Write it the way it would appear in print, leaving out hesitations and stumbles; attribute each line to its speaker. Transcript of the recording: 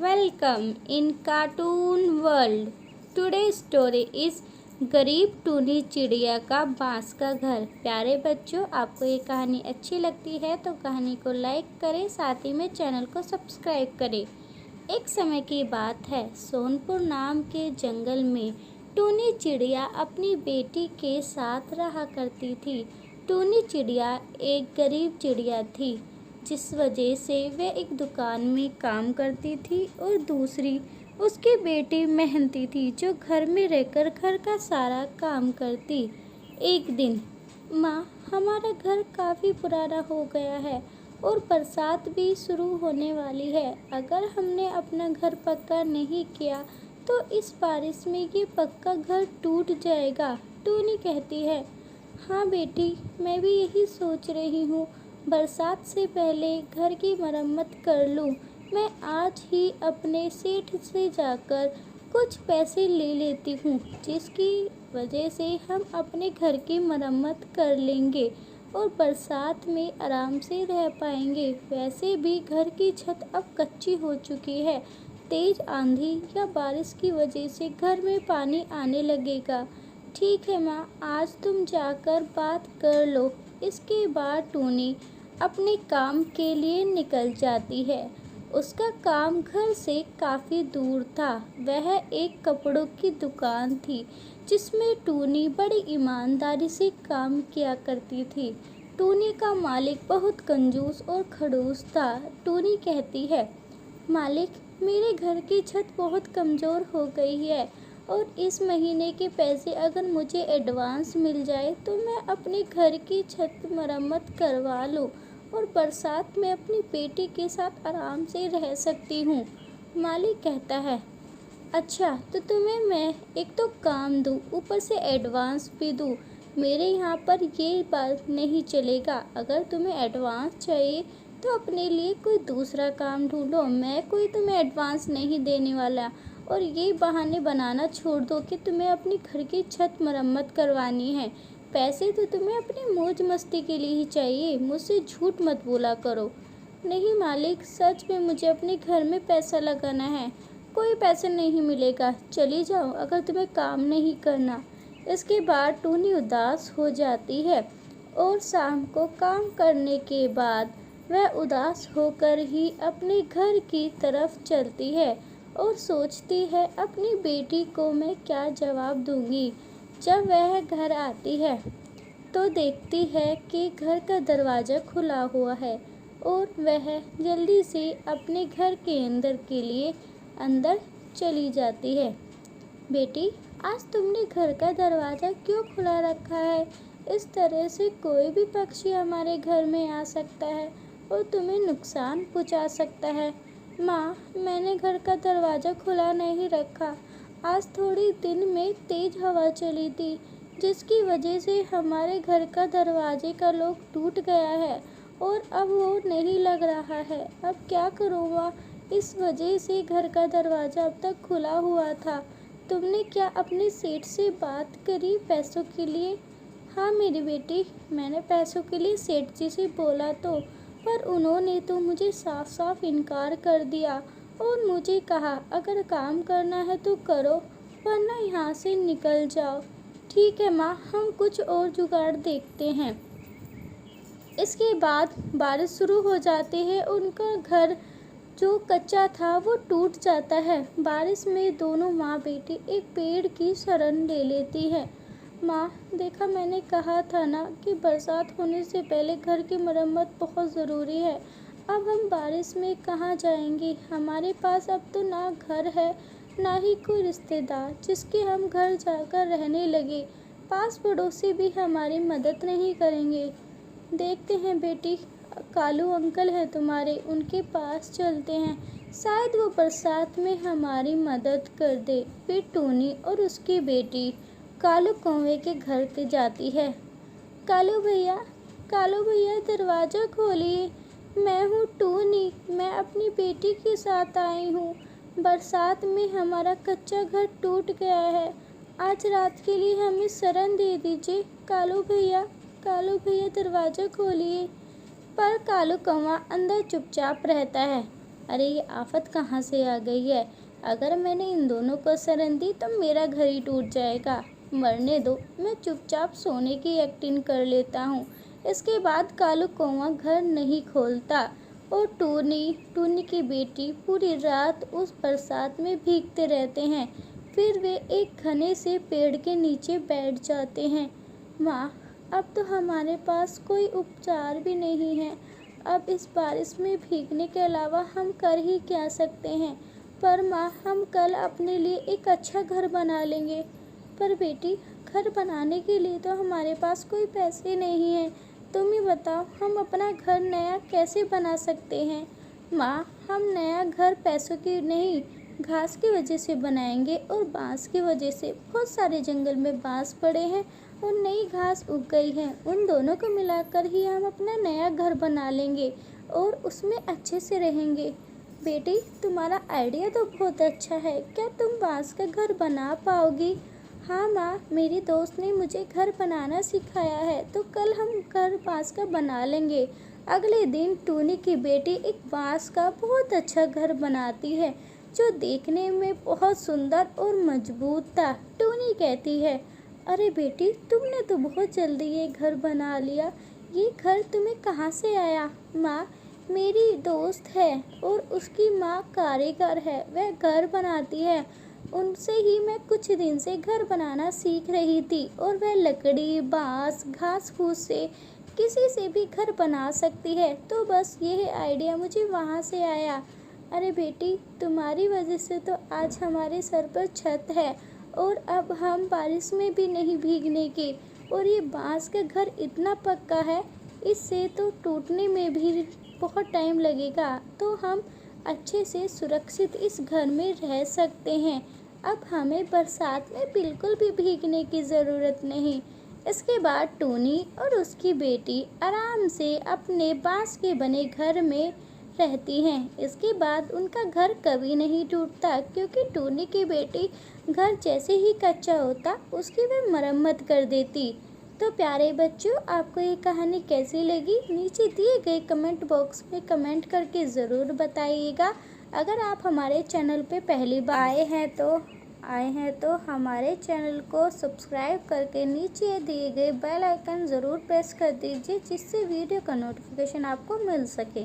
Speaker 1: Welcome in Cartoon World. Today's story is गरीब टूनी चिड़िया का बांस का घर। प्यारे बच्चों, आपको ये कहानी अच्छी लगती है तो कहानी को लाइक करें, साथ ही में चैनल को सब्सक्राइब करें। एक समय की बात है, सोनपुर नाम के जंगल में टूनी चिड़िया अपनी बेटी के साथ रहा करती थी। टूनी चिड़िया एक गरीब चिड़िया थी, जिस वजह से वह एक दुकान में काम करती थी और दूसरी उसकी बेटी मेहनती थी, जो घर में रहकर घर का सारा काम करती। एक दिन, माँ, हमारा घर काफ़ी पुराना हो गया है और बरसात भी शुरू होने वाली है। अगर हमने अपना घर पक्का नहीं किया तो इस बारिश में ये पक्का घर टूट जाएगा। टूनी कहती है, हाँ बेटी, मैं भी यही सोच रही हूँ। बरसात से पहले घर की मरम्मत कर लूँ। मैं आज ही अपने सेठ से जाकर कुछ पैसे ले लेती हूँ, जिसकी वजह से हम अपने घर की मरम्मत कर लेंगे और बरसात में आराम से रह पाएंगे। वैसे भी घर की छत अब कच्ची हो चुकी है। तेज आंधी या बारिश की वजह से घर में पानी आने लगेगा। ठीक है माँ, आज तुम जाकर बात कर लो। इसके बाद टूनी अपने काम के लिए निकल जाती है। उसका काम घर से काफ़ी दूर था। वह एक कपड़ों की दुकान थी, जिसमें टूनी बड़ी ईमानदारी से काम किया करती थी। टूनी का मालिक बहुत कंजूस और खड़ूस था। टूनी कहती है, मालिक, मेरे घर की छत बहुत कमज़ोर हो गई है और इस महीने के पैसे अगर मुझे एडवांस मिल जाए तो मैं अपने घर की छत मरम्मत करवा लूँ और बरसात में अपनी बेटी के साथ आराम से रह सकती हूँ। मालिक कहता है, अच्छा, तो तुम्हें मैं एक तो काम दूँ, ऊपर से एडवांस भी दूँ। मेरे यहाँ पर ये बात नहीं चलेगा। अगर तुम्हें एडवांस चाहिए तो अपने लिए कोई दूसरा काम ढूंढो। मैं कोई तुम्हें एडवांस नहीं देने वाला। और ये बहाने बनाना छोड़ दो कि तुम्हें अपनी घर की छत मरम्मत करवानी है। पैसे तो तुम्हें अपनी मौज मस्ती के लिए ही चाहिए। मुझसे झूठ मत बोला करो। नहीं मालिक, सच में मुझे अपने घर में पैसा लगाना है। कोई पैसा नहीं मिलेगा, चली जाओ अगर तुम्हें काम नहीं करना। इसके बाद टूनी उदास हो जाती है और शाम को काम करने के बाद वह उदास होकर ही अपने घर की तरफ चलती है और सोचती है, अपनी बेटी को मैं क्या जवाब दूंगी। जब वह घर आती है तो देखती है कि घर का दरवाज़ा खुला हुआ है और वह जल्दी से अपने घर के अंदर के लिए अंदर चली जाती है। बेटी, आज तुमने घर का दरवाज़ा क्यों खुला रखा है? इस तरह से कोई भी पक्षी हमारे घर में आ सकता है और तुम्हें नुकसान पहुंचा सकता है। माँ, मैंने घर का दरवाज़ा खुला नहीं रखा। आज थोड़ी दिन में तेज़ हवा चली थी, जिसकी वजह से हमारे घर का दरवाजे का लॉक टूट गया है और अब वो नहीं लग रहा है। अब क्या करूँ माँ? इस वजह से घर का दरवाज़ा अब तक खुला हुआ था। तुमने क्या अपने सेठ से बात करी पैसों के लिए? हाँ मेरी बेटी, मैंने पैसों के लिए सेठ जी से बोला तो, पर उन्होंने तो मुझे साफ साफ इनकार कर दिया और मुझे कहा, अगर काम करना है तो करो, वरना यहाँ से निकल जाओ। ठीक है माँ, हम कुछ और जुगाड़ देखते हैं। इसके बाद बारिश शुरू हो जाती है। उनका घर जो कच्चा था वो टूट जाता है। बारिश में दोनों माँ बेटी एक पेड़ की शरण ले लेती है। माँ, देखा, मैंने कहा था ना कि बरसात होने से पहले घर की मरम्मत बहुत ज़रूरी है। अब हम बारिश में कहाँ जाएंगे? हमारे पास अब तो ना घर है, ना ही कोई रिश्तेदार जिसके हम घर जाकर रहने लगे। पास पड़ोसी भी हमारी मदद नहीं करेंगे। देखते हैं बेटी, कालू अंकल हैं तुम्हारे, उनके पास चलते हैं, शायद वो बरसात में हमारी मदद कर दे। फिर टूनी और उसकी बेटी कालू कौवे के घर पे जाती है। कालू भैया, कालू भैया, दरवाज़ा खोलिए। मैं हूँ टूनी, मैं अपनी बेटी के साथ आई हूँ। बरसात में हमारा कच्चा घर टूट गया है। आज रात के लिए हमें शरण दे दीजिए। कालू भैया, कालू भैया, दरवाज़ा खोलिए। पर कालू कौवा अंदर चुपचाप रहता है। अरे ये आफत कहाँ से आ गई है। अगर मैंने इन दोनों को शरण दी तो मेरा घर ही टूट जाएगा। मरने दो, मैं चुपचाप सोने की एक्टिंग कर लेता हूँ। इसके बाद कालू कौवा घर नहीं खोलता और टूनी की बेटी पूरी रात उस बरसात में भीगते रहते हैं। फिर वे एक घने से पेड़ के नीचे बैठ जाते हैं। माँ, अब तो हमारे पास कोई उपचार भी नहीं है। अब इस बारिश में भीगने के अलावा हम कर ही क्या सकते हैं। पर माँ, हम कल अपने लिए एक अच्छा घर बना लेंगे। पर बेटी, घर बनाने के लिए तो हमारे पास कोई पैसे नहीं हैं। तुम ही बताओ, हम अपना घर नया कैसे बना सकते हैं। माँ, हम नया घर पैसों की नहीं, घास की वजह से बनाएंगे और बांस की वजह से। बहुत सारे जंगल में बांस पड़े हैं और नई घास उग गई है। उन दोनों को मिलाकर ही हम अपना नया घर बना लेंगे और उसमें अच्छे से रहेंगे। बेटी, तुम्हारा आइडिया तो बहुत अच्छा है। क्या तुम बांस का घर बना पाओगी? हाँ माँ, मेरी दोस्त ने मुझे घर बनाना सिखाया है, तो कल हम घर बांस का बना लेंगे। अगले दिन टूनी की बेटी एक बांस का बहुत अच्छा घर बनाती है, जो देखने में बहुत सुंदर और मजबूत था। टूनी कहती है, अरे बेटी, तुमने तो बहुत जल्दी ये घर बना लिया। ये घर तुम्हें कहाँ से आया? माँ, मेरी दोस्त है और उसकी माँ कारीगर है, वह घर बनाती है। उनसे ही मैं कुछ दिन से घर बनाना सीख रही थी और वह लकड़ी, बांस, घास फूस से किसी से भी घर बना सकती है। तो बस यह आइडिया मुझे वहाँ से आया। अरे बेटी, तुम्हारी वजह से तो आज हमारे सर पर छत है और अब हम बारिश में भी नहीं भीगने के। और ये बांस का घर इतना पक्का है, इससे तो टूटने में भी बहुत टाइम लगेगा। तो हम अच्छे से सुरक्षित इस घर में रह सकते हैं। अब हमें बरसात में बिल्कुल भी भीगने की ज़रूरत नहीं। इसके बाद टूनी और उसकी बेटी आराम से अपने बांस के बने घर में रहती हैं। इसके बाद उनका घर कभी नहीं टूटता, क्योंकि टूनी की बेटी घर जैसे ही कच्चा होता उसकी वह मरम्मत कर देती। तो प्यारे बच्चों, आपको ये कहानी कैसी लगी? नीचे दिए गए कमेंट बॉक्स में कमेंट करके ज़रूर बताइएगा। अगर आप हमारे चैनल पे पहली बार आए हैं तो हमारे चैनल को सब्सक्राइब करके नीचे दिए गए बेल आइकन ज़रूर प्रेस कर दीजिए, जिससे वीडियो का नोटिफिकेशन आपको मिल सके।